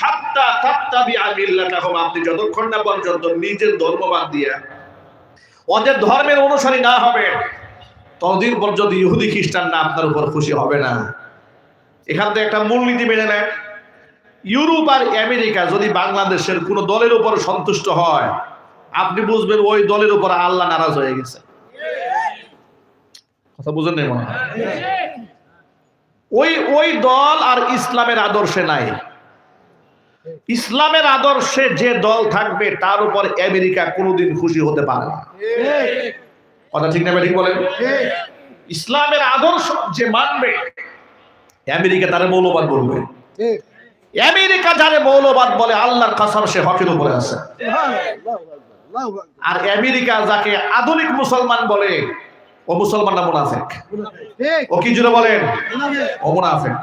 হাত্তা তাত্তাবিআ মিল্লাতাহুম, আপনি যতক্ষণ না পর্যন্ত নিজের ধর্ম বাদ দিয়া ওদের ধর্মের অনুসারী না হবে, ততদিন পর্যন্ত ইহুদি খ্রিস্টানরা আপনার উপর খুশি হবে না। এখান থেকে একটা মূলনীতি মেনে নেন, ইউরোপ আর আমেরিকা যদি বাংলাদেশের কোন দলের উপর সন্তুষ্ট হয়, আপনি বুঝবেন ওই দলের উপর আল্লাহ নারাজ হয়ে গেছে। কথা বুঝেন নাই মনে হয়? ওই দল আর ইসলামের আদর্শে নাই। ইসলামের আদর্শে যে দল থাকবে তার উপর আমেরিকা কোনোদিন খুশি হতে পারে না। কথা ঠিক না ঠিক বলেন? ইসলামের আদর্শ যে মানবে, আমেরিকা তার মৌলবাদ বলবে। আমেরিকা যারে মৌলবাদ বলে, আল্লাহর কসম সে হকের উপরে আছে। আর আমেরিকা যাকে আধুনিক মুসলমান বলে, ও মুসলমান না মুনাফিক। ও কি জুড়ে বলেন? ও মুনাফিক।